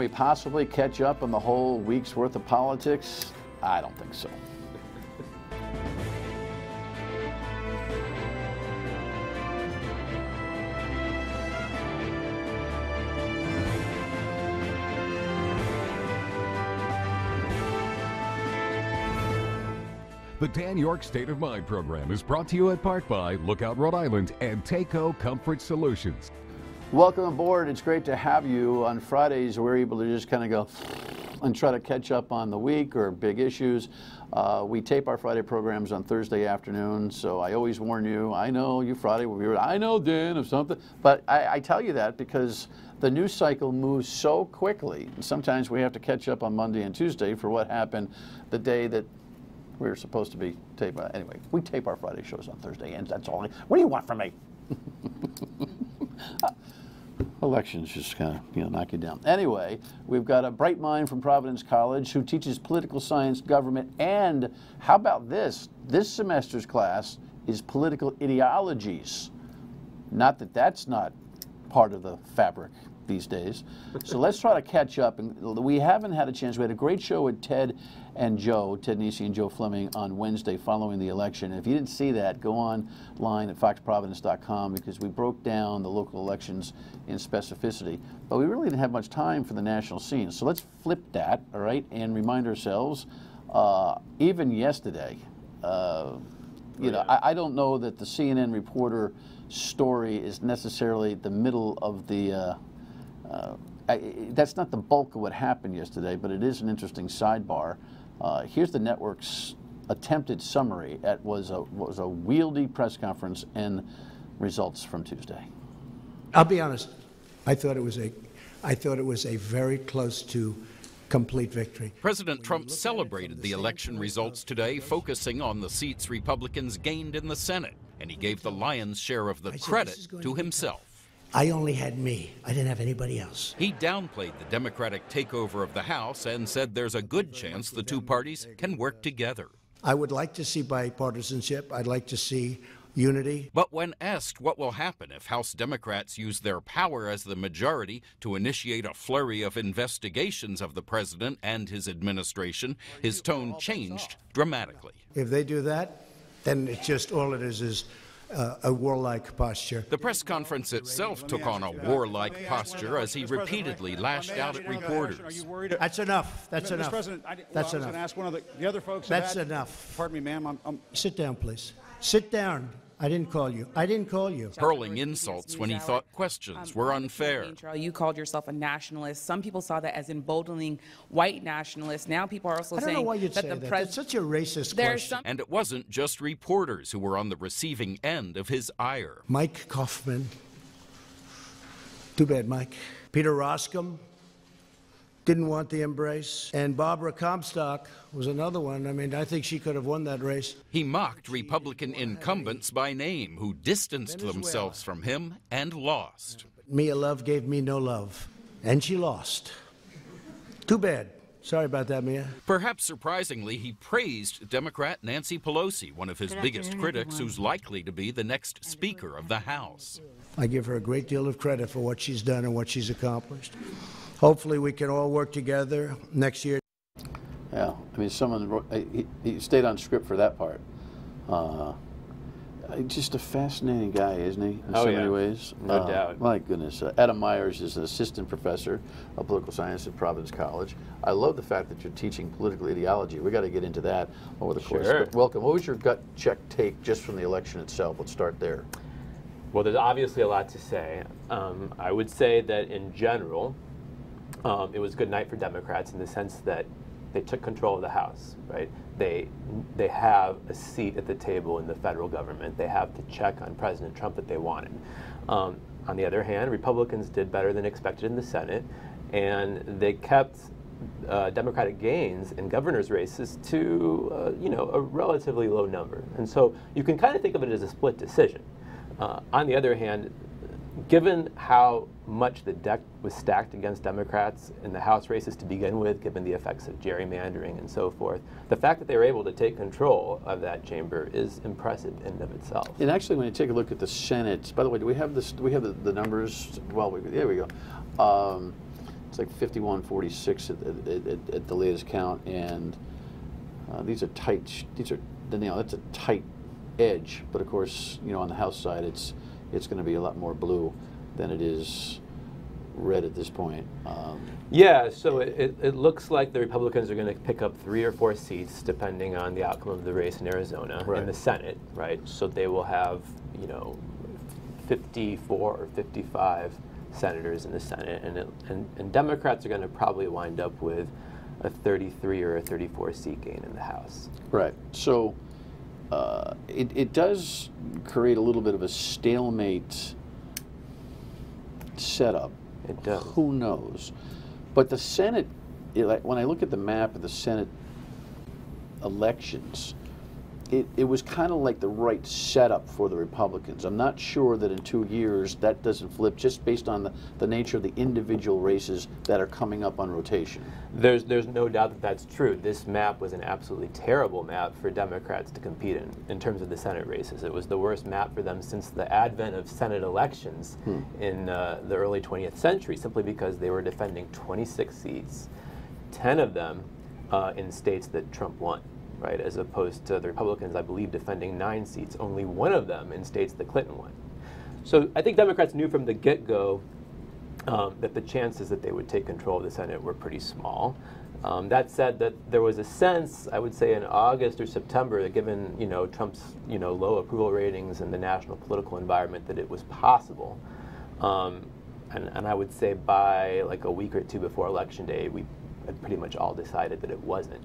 we possibly catch up on the whole week's worth of politics? I don't think so. The Dan York State of Mind program is brought to you in part by Lookout Rhode Island and Takeo Comfort Solutions. Welcome aboard. It's great to have you. On Fridays, we're able to just kind of go and try to catch up on the week or big issues. We tape our Friday programs on Thursday afternoon, so I always warn you, I know you Friday will be, I know, Dan, of something, but I tell you that because the news cycle moves so quickly. Sometimes we have to catch up on Monday and Tuesday for what happened the day that we were supposed to be taped. Anyway, we tape our Friday shows on Thursday, and that's all. What do you want from me? Elections just kind of, knock you down. Anyway, we've got a bright mind from Providence College who teaches political science, government, and how about this? This semester's class is political ideologies. Not that that's not part of the fabric these days. So let's try to catch up. And we haven't had a chance. We had a great show with Ted Nesi and Joe Fleming on Wednesday following the election. If you didn't see that, go online at foxprovidence.com because we broke down the local elections in specificity. But we really didn't have much time for the national scene. So let's flip that, all right, and remind ourselves, even yesterday, I don't know that the CNN reporter story is necessarily the middle of the that's not the bulk of what happened yesterday, but it is an interesting sidebar. Here's the network's attempted summary at what was a wieldy press conference and results from Tuesday. I'll be honest. I thought it was a very close to complete victory. President Trump celebrated the election results today, focusing on the seats Republicans gained in the Senate, and he gave the lion's share of the credit to himself. I only had me. I didn't have anybody else. He downplayed the Democratic takeover of the House and said there's a good chance the two parties can work together. I would like to see bipartisanship. I'd like to see unity. But when asked what will happen if House Democrats use their power as the majority to initiate a flurry of investigations of the president and his administration, his tone changed dramatically. If they do that, then it's just all it is a warlike posture. The press conference itself took on a warlike posture as he repeatedly lashed out at reporters. That's enough. That's enough. Mr. President, that's enough. I was going to ask one of the other folks. That's enough. Pardon me, ma'am. Sit down, please. Sit down. I didn't call you. I didn't call you. Hurling insults when he thought questions were unfair. You called yourself a nationalist. Some people saw that as emboldening white nationalists. Now people are also saying I don't know why you'd that say the that. That's such a racist question. And it wasn't just reporters who were on the receiving end of his ire. Mike Kaufman. Too bad, Mike. Peter Roscom didn't want the embrace. And Barbara Comstock was another one. I mean, I think she could have won that race. He mocked Republican incumbents by name who distanced themselves from him and lost. Mia Love gave me no love, and she lost. Too bad. Sorry about that, Mia. Perhaps surprisingly, he praised Democrat Nancy Pelosi, one of his biggest critics, who's likely to be the next Speaker of the House. I give her a great deal of credit for what she's done and what she's accomplished. Hopefully we can all work together next year. Yeah, I mean, someone wrote, he stayed on script for that part. Just a fascinating guy, isn't he, in so many ways? No doubt. My goodness. Adam Myers is an assistant professor of political science at Providence College. I love the fact that you're teaching political ideology. We got to get into that over the course. But welcome. What was your gut check take just from the election itself? Let's start there. Well, there's obviously a lot to say. I would say that in general, it was a good night for Democrats in the sense that they took control of the House, right? They have a seat at the table in the federal government. They have the check on President Trump that they wanted. On the other hand, Republicans did better than expected in the Senate, and they kept Democratic gains in governor's races to a relatively low number. And so you can kind of think of it as a split decision. On the other hand, given how much the deck was stacked against Democrats in the House races to begin with, given the effects of gerrymandering and so forth, the fact that they were able to take control of that chamber is impressive in and of itself. And actually, when you take a look at the Senate, by the way, do we have this? Do we have the numbers? Well, there we go. It's like 51-46 at the latest count, and these are tight. That's a tight edge. But of course, on the House side, it's going to be a lot more blue than it is red at this point. Yeah, so it looks like the Republicans are going to pick up 3 or 4 seats depending on the outcome of the race in Arizona in the Senate, right? So they will have 54 or 55 senators in the Senate, and Democrats are going to probably wind up with a 33 or a 34 seat gain in the House. Right. So it does create a little bit of a stalemate setup. It does. Who knows? But the Senate, when I look at the map of the Senate elections, it was kind of like the right setup for the Republicans. I'm not sure that in 2 years that doesn't flip, just based on the nature of the individual races that are coming up on rotation. There's no doubt that that's true. This map was an absolutely terrible map for Democrats to compete in terms of the Senate races. It was the worst map for them since the advent of Senate elections in the early 20th century, simply because they were defending 26 seats, 10 of them in states that Trump won. Right, as opposed to the Republicans, I believe, defending 9 seats, only 1 of them in states that Clinton won. So I think Democrats knew from the get-go that the chances that they would take control of the Senate were pretty small. That said, that there was a sense, I would say in August or September, that given Trump's low approval ratings and the national political environment, that it was possible. And I would say by like a week or 2 before Election Day, we had pretty much all decided that it wasn't.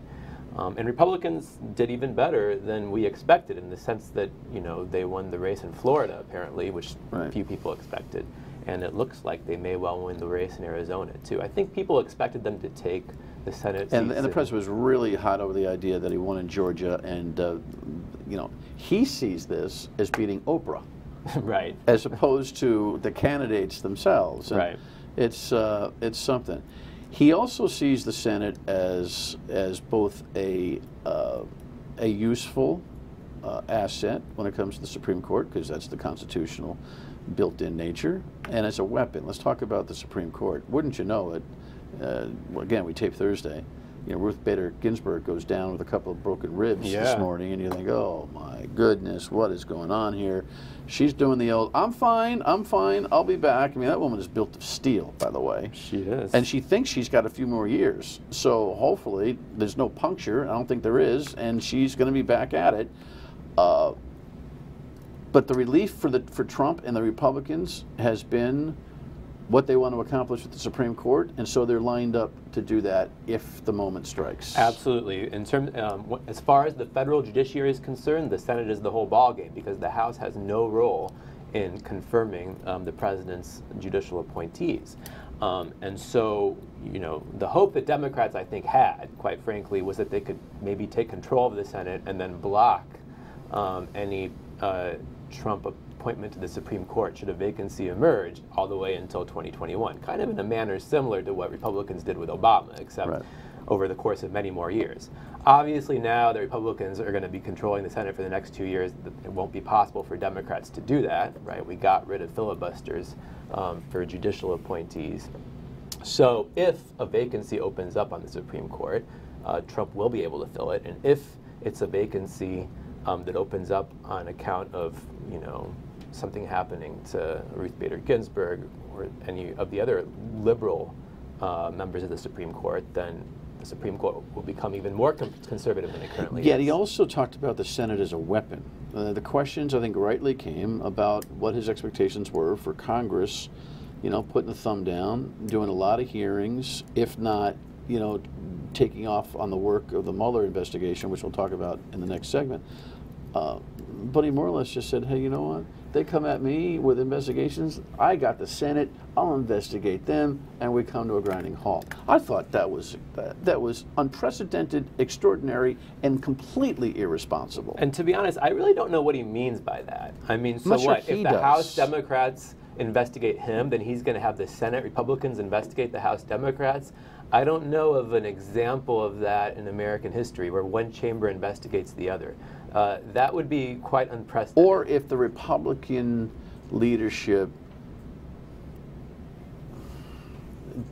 And Republicans did even better than we expected, in the sense that they won the race in Florida apparently, which few people expected, and it looks like they may well win the race in Arizona too. I think people expected them to take the Senate and seats. And the president was really hot over the idea that he won in Georgia, and he sees this as beating Oprah, right? As opposed to the candidates themselves. And right. It's something. He also sees the Senate as both a useful asset when it comes to the Supreme Court, because that's the constitutional built-in nature, and as a weapon. Let's talk about the Supreme Court. Wouldn't you know it? Again, we tape Thursday. Ruth Bader Ginsburg goes down with a couple of broken ribs this morning, and you think, oh my goodness, what is going on here? She's doing the old, I'm fine, I'll be back. I mean, that woman is built of steel, by the way. She is. And she thinks she's got a few more years. So hopefully there's no puncture. I don't think there is, and she's going to be back at it. But the relief for Trump and the Republicans has been what they want to accomplish with the Supreme Court, and so they're lined up to do that if the moment strikes. Absolutely. In terms, as far as the federal judiciary is concerned, the Senate is the whole ballgame, because the House has no role in confirming the president's judicial appointees. And so, the hope that Democrats, I think, had, quite frankly, was that they could maybe take control of the Senate and then block any Trump appointment to the Supreme Court should a vacancy emerge all the way until 2021, kind of in a manner similar to what Republicans did with Obama, except over the course of many more years. Obviously now the Republicans are going to be controlling the Senate for the next 2 years. It won't be possible for Democrats to do that, right? We got rid of filibusters for judicial appointees. So if a vacancy opens up on the Supreme Court, Trump will be able to fill it, and if it's a vacancy that opens up on account of, something happening to Ruth Bader Ginsburg or any of the other liberal members of the Supreme Court, then the Supreme Court will become even more conservative than it currently is. Yet he also talked about the Senate as a weapon. The questions, I think, rightly came about what his expectations were for Congress, putting the thumb down, doing a lot of hearings, if not, taking off on the work of the Mueller investigation, which we'll talk about in the next segment. But he more or less just said, hey, you know what? They come at me with investigations. I got the Senate. I'll investigate them, and we come to a grinding halt. I thought that was unprecedented, extraordinary, and completely irresponsible. And to be honest, I really don't know what he means by that. I mean, so what? If the House Democrats investigate him, then he's going to have the Senate Republicans investigate the House Democrats. I don't know of an example of that in American history where one chamber investigates the other. That would be quite unprecedented. Or if the Republican leadership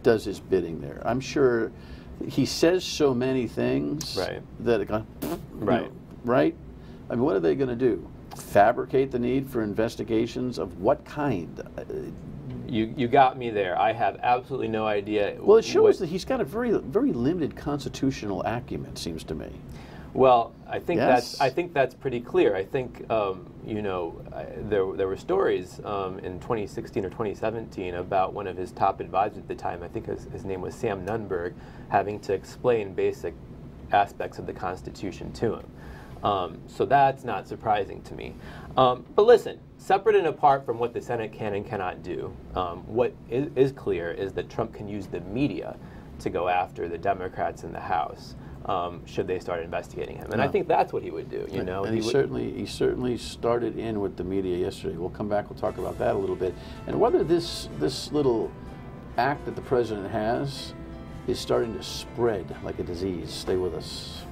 does his bidding there. I'm sure he says so many things that it kind of, right? I mean, what are they going to do? Fabricate the need for investigations of what kind? You got me there. I have absolutely no idea. Well, it shows that he's got a very limited constitutional acumen, seems to me. Well, I think that's pretty clear. I think you know, there were stories in 2016 or 2017 about one of his top advisors at the time. I think his name was Sam Nunberg, having to explain basic aspects of the Constitution to him. So that's not surprising to me. But listen, separate and apart from what the Senate can and cannot do, what is clear is that Trump can use the media to go after the Democrats in the House should they start investigating him. And I think that's what he would do. You know, and he certainly started in with the media yesterday. We'll come back. We'll talk about that a little bit, and whether this little act that the president has is starting to spread like a disease. Stay with us.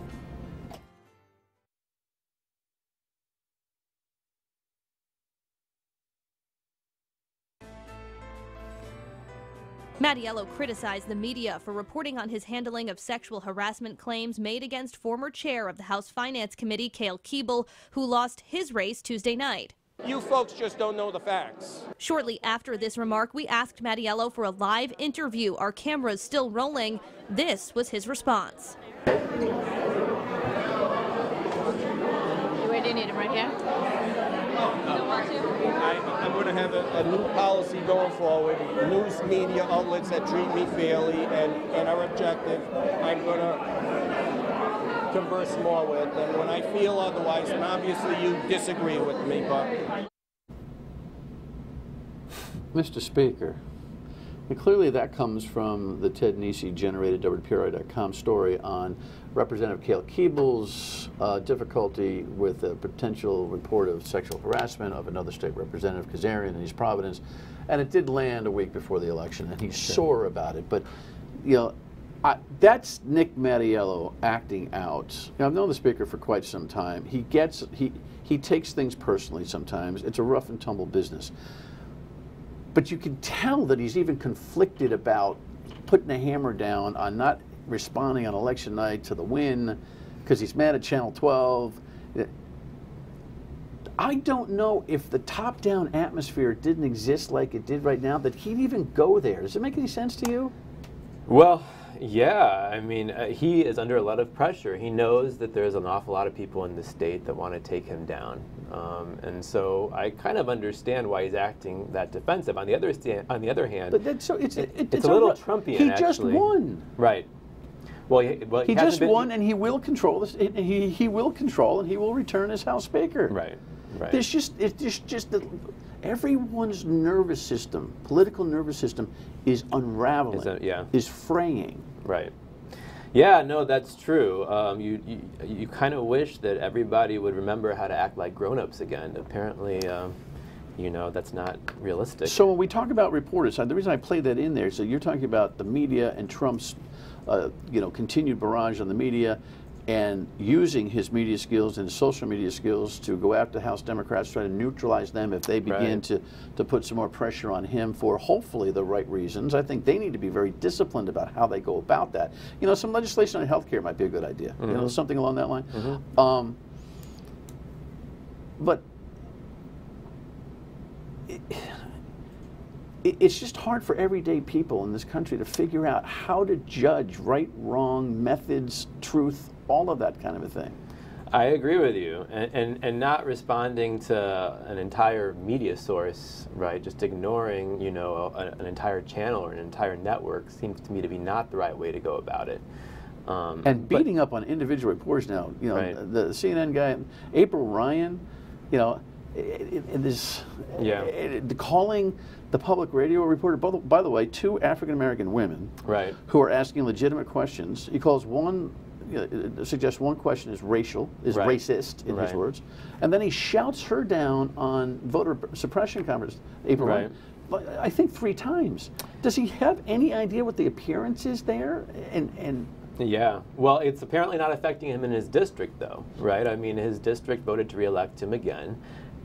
Mattiello criticized the media for reporting on his handling of sexual harassment claims made against former chair of the House Finance Committee, Cale Keeble, who lost his race Tuesday night. You folks just don't know the facts. Shortly after this remark, we asked Mattiello for a live interview. Our cameras still rolling. This was his response. Where do you need him, right here? I'm going to have a new policy going forward. News media outlets that treat me fairly and are objective, I'm going to converse more with. And when I feel otherwise, and obviously you disagree with me, but... Mr. Speaker, and clearly that comes from the Ted Nesi-generated WPRI.com story on Representative Cale Keeble's difficulty with a potential report of sexual harassment of another state representative, Kazarian, in East Providence, and it did land a week before the election, and he's sore about it. But, you know, that's Nick Mattiello acting out. You know, I've known the Speaker for quite some time. He takes things personally sometimes. It's a rough and tumble business. But you can tell that he's even conflicted about putting a hammer down on not responding on election night to the win because he's mad at Channel 12. I don't know if the top-down atmosphere didn't exist like it did right now, that he'd even go there. Does it make any sense to you? Well, yeah. I mean, he is under a lot of pressure. He knows that there's an awful lot of people in the state that want to take him down. And so I kind of understand why he's acting that defensive. On the other hand, but it's a little Trumpian. He just won. Right. Well, he just won, and he will control this. He will control, and he will return as House Speaker. Right. Right. It's just that everyone's nervous system, political nervous system, is unraveling. Is fraying. Right. Yeah, no, that's true. You kind of wish that everybody would remember how to act like grown-ups again. Apparently, you know, that's not realistic. So when we talk about reporters, the reason I played that in there is that you're talking about the media and Trump's, you know, continued barrage on the media, and using his media skills and his social media skills to go after House Democrats, try to neutralize them if they begin to put some more pressure on him for hopefully the right reasons. I think they need to be very disciplined about how they go about that. You know, some legislation on health care might be a good idea. You know, something along that line. But it's just hard for everyday people in this country to figure out how to judge right, wrong, methods, truth, all of that kind of a thing. I agree with you, and not responding to an entire media source, right? Just ignoring, you know, an entire channel or an entire network seems to me to be not the right way to go about it. And beating up on individual reporters now, you know, the CNN guy, April Ryan, you know, calling the public radio reporter, by the way, two African-American women who are asking legitimate questions. He calls one, suggests one question is racist, in his words, and then he shouts her down on voter suppression conference, April Ryan, I think 3 times. Does he have any idea what the appearance is there? Yeah, well, it's apparently not affecting him in his district, though, right? I mean, his district voted to re-elect him again,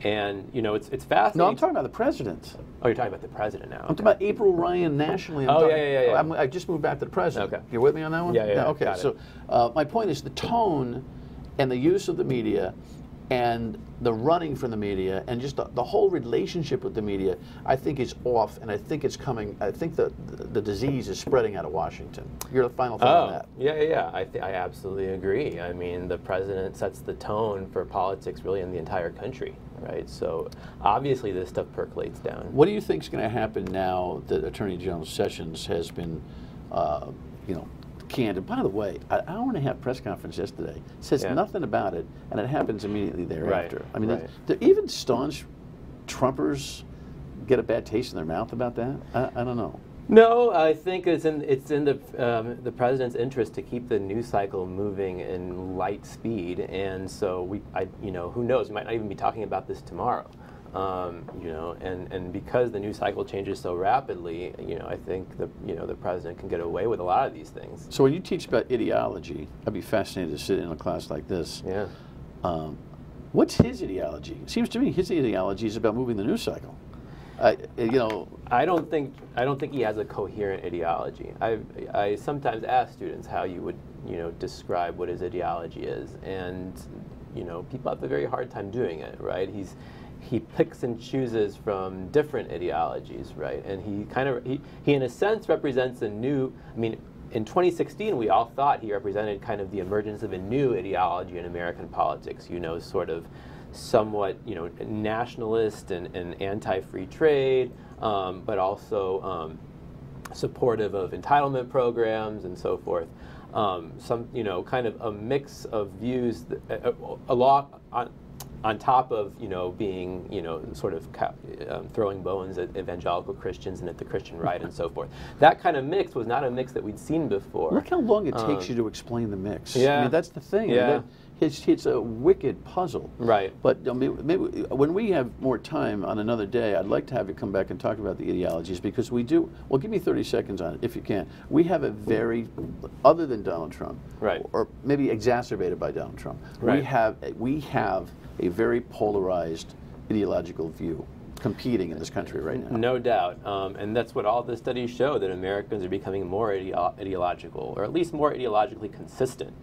And you know, it's fascinating. No, I'm talking about the president. Oh, you're talking about the president now. I'm talking about April Ryan nationally. I just moved back to the president. Okay. You're with me on that one? Yeah. Okay. Got So my point is the tone and the use of the media and the running from the media and just the whole relationship with the media, I think is off, and I think it's coming. I think the disease is spreading out of Washington. Your final thought on that? Yeah. I absolutely agree. I mean, the president sets the tone for politics really in the entire country, right? So obviously this stuff percolates down. What do you think is going to happen now that Attorney General Sessions has been, canned? And by the way, an hour-and-a-half press conference yesterday says nothing about it, and it happens immediately thereafter. I mean, even staunch Trumpers get a bad taste in their mouth about that. I don't know. No, I think it's in the president's interest to keep the news cycle moving in light speed, and so who knows? We might not even be talking about this tomorrow. And because the news cycle changes so rapidly, I think the president can get away with a lot of these things. So when you teach about ideology, I'd be fascinated to sit in a class like this. Yeah. What's his ideology? It seems to me his ideology is about moving the news cycle. I don't think he has a coherent ideology. I sometimes ask students how you would describe what his ideology is, and people have a very hard time doing it. Right? He picks and chooses from different ideologies, right? And he in a sense represents a new. I mean, in 2016, we all thought he represented kind of the emergence of a new ideology in American politics. Sort of somewhat nationalist and anti-free trade, but also supportive of entitlement programs and so forth. Some kind of a mix of views a lot on top of being sort of throwing bones at evangelical Christians and at the Christian right and so forth. That kind of mix was not a mix that we'd seen before. Look how long it takes you to explain the mix. Yeah. I mean, that's the thing. Yeah. It's a wicked puzzle. Right. But maybe when we have more time on another day, I'd like to have you come back and talk about the ideologies, because we do. Well, give me 30 seconds on it, if you can. We have a very, other than Donald Trump, right, or maybe exacerbated by Donald Trump, right, we have a very polarized ideological view competing in this country right now. No doubt. And that's what all the studies show, that Americans are becoming more ideological, or at least more ideologically consistent,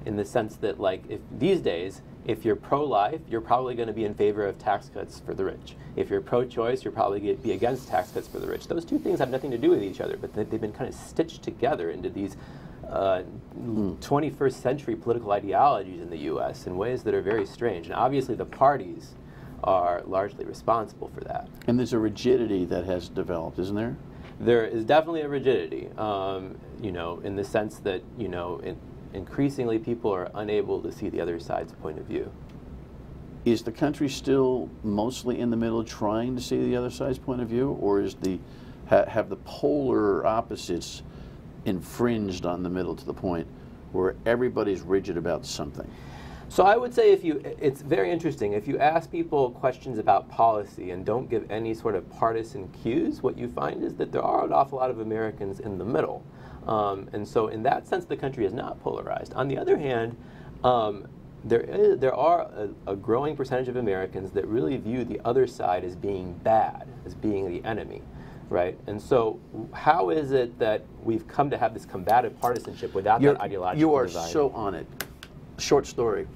in the sense that, like, these days, if you're pro-life, you're probably going to be in favor of tax cuts for the rich. If you're pro-choice, you're probably going to be against tax cuts for the rich. Those two things have nothing to do with each other, but they've been kind of stitched together into these 21st century political ideologies in the U.S. in ways that are very strange. And obviously the parties are largely responsible for that. And there's a rigidity that has developed, isn't there? There is definitely a rigidity, in the sense that, increasingly people are unable to see the other side's point of view. Is the country still mostly in the middle trying to see the other side's point of view, or is have the polar opposites infringed on the middle to the point where everybody's rigid about something? So I would say it's very interesting. If you ask people questions about policy and don't give any sort of partisan cues, what you find is that there are an awful lot of Americans in the middle. And so in that sense, the country is not polarized. On the other hand, there are a growing percentage of Americans that really view the other side as being bad, as being the enemy, right? And so how is it that we've come to have this combative partisanship without that ideological You are divide? so on it. Short story.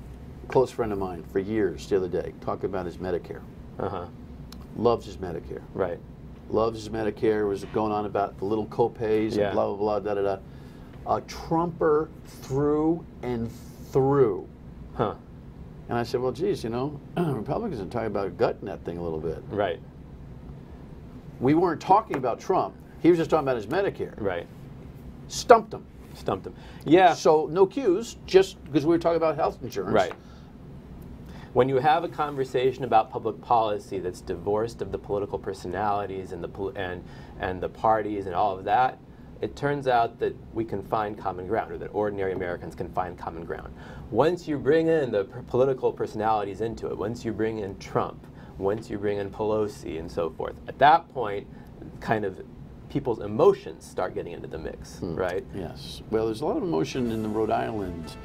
Close friend of mine for years the other day talked about his Medicare. Loves his Medicare. Right. Loves his Medicare, was going on about the little co-pays and blah, blah, blah, da, da, da. A Trumper through and through. Huh. And I said, well, geez, Republicans are talking about gutting that thing a little bit. Right. We weren't talking about Trump. He was just talking about his Medicare. Right. Stumped him. Stumped him. Yeah. So no cues, just because we were talking about health insurance. Right. When you have a conversation about public policy that's divorced of the political personalities and the parties and all of that, it turns out that we can find common ground, or that ordinary Americans can find common ground. Once you bring in the political personalities into it, once you bring in Trump, once you bring in Pelosi and so forth, at that point, kind of people's emotions start getting into the mix, right? Yes. Well, there's a lot of emotion in the Rhode Island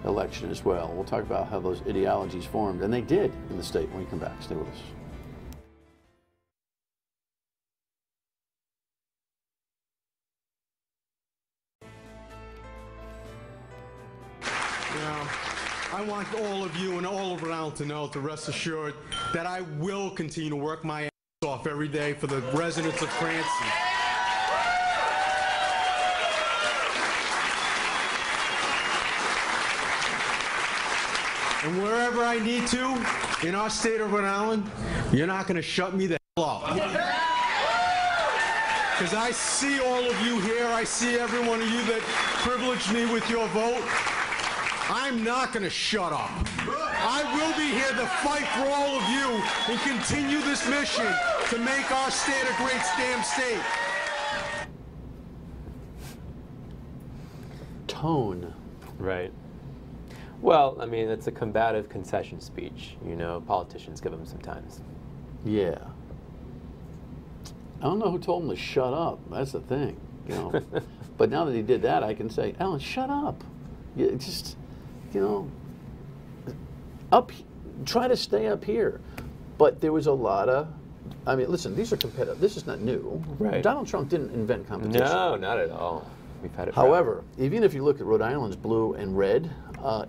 election as well. We'll talk about how those ideologies formed, and they did in the state when we come back. Stay with us. I want all of you and all of Rhode Island to know, to rest assured, that I will continue to work my ass off every day for the residents of Cranston. And wherever I need to, in our state of Rhode Island, you're not going to shut me the hell up. Because I see all of you here, I see every one of you that privileged me with your vote. I'm not going to shut up. I will be here to fight for all of you and continue this mission to make our state a great damn state. Tone. Right. Well, I mean, it's a combative concession speech. You know, politicians give them sometimes. Yeah. I don't know who told him to shut up. That's the thing, you know. But now that he did that, I can say, Alan, shut up. You just, you know, try to stay up here. But there was a lot of, I mean, listen, these are competitive. This is not new. Right. Donald Trump didn't invent competition. No, not at all. We've had it forever. However, even if you look at Rhode Island's blue and red,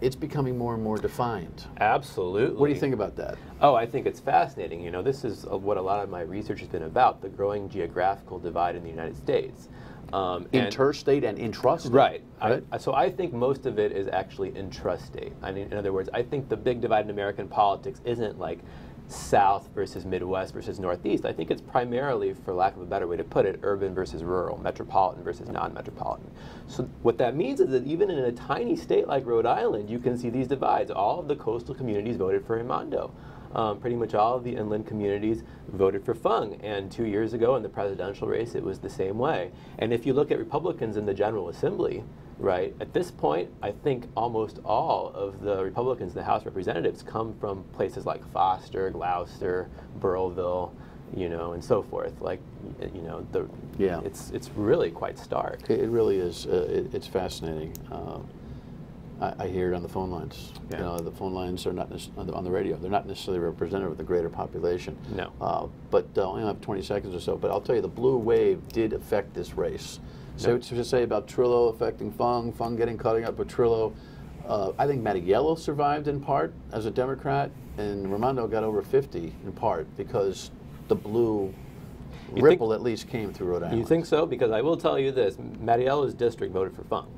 it's becoming more and more defined. Absolutely. What do you think about that? Oh, I think it's fascinating. You know, this is what a lot of my research has been about, the growing geographical divide in the United States. Interstate and intrastate. Right. So I think most of it is actually intrastate. I mean, in other words, I think the big divide in American politics isn't like South versus Midwest versus Northeast. I think it's primarily, for lack of a better way to put it, urban versus rural, metropolitan versus non-metropolitan. So what that means is that even in a tiny state like Rhode Island, you can see these divides. All of the coastal communities voted for Raimondo. Pretty much all of the inland communities voted for Fung. And 2 years ago in the presidential race, it was the same way. And if you look at Republicans in the General Assembly, right, at this point, I think almost all of the Republicans in the House of Representatives come from places like Foster, Gloucester, Burrillville, you know, and so forth. Like, you know, it's really quite stark. It really is. It's fascinating. I hear it on the phone lines. Yeah. You know, the phone lines are not on the radio. They're not necessarily representative of the greater population. No. But I only have 20 seconds or so. But I'll tell you, the blue wave did affect this race. So to say about Trillo affecting Fung getting caught up with Trillo. I think Mattiello survived in part as a Democrat, and Raimondo got over 50 in part because the blue ripple at least came through Rhode Island. You think so? Because I will tell you this, Mattiello's district voted for Fung.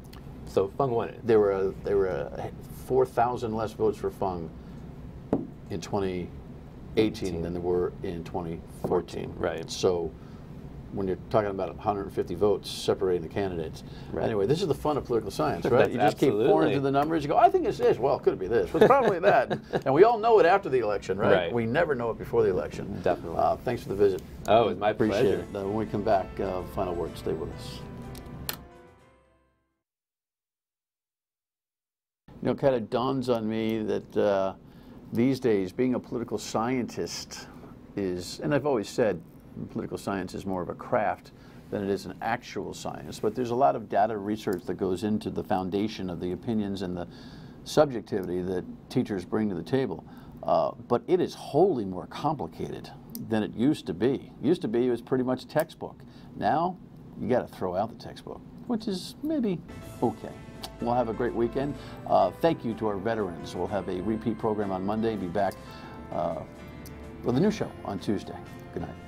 So Fung won it. There were 4,000 less votes for Fung in 2018 than there were in 2014. Right. So when you're talking about 150 votes separating the candidates. Right. Anyway, this is the fun of political science, right? You just Absolutely. keep pouring through the numbers. You go, I think it's this. Well, it could be this. It's probably that. And we all know it after the election, right? Right. We never know it before the election. Definitely. Thanks for the visit. Oh, it's my Appreciate pleasure. it. When we come back, final word. Stay with us. You know, it kind of dawns on me that these days being a political scientist is, and I've always said political science is more of a craft than it is an actual science, but there's a lot of data research that goes into the foundation of the opinions and the subjectivity that teachers bring to the table. But it is wholly more complicated than it used to be. Used to be it was pretty much textbook. Now you got to throw out the textbook, which is maybe okay. We'll have a great weekend. Thank you to our veterans. We'll have a repeat program on Monday, be back with a new show on Tuesday. Good night.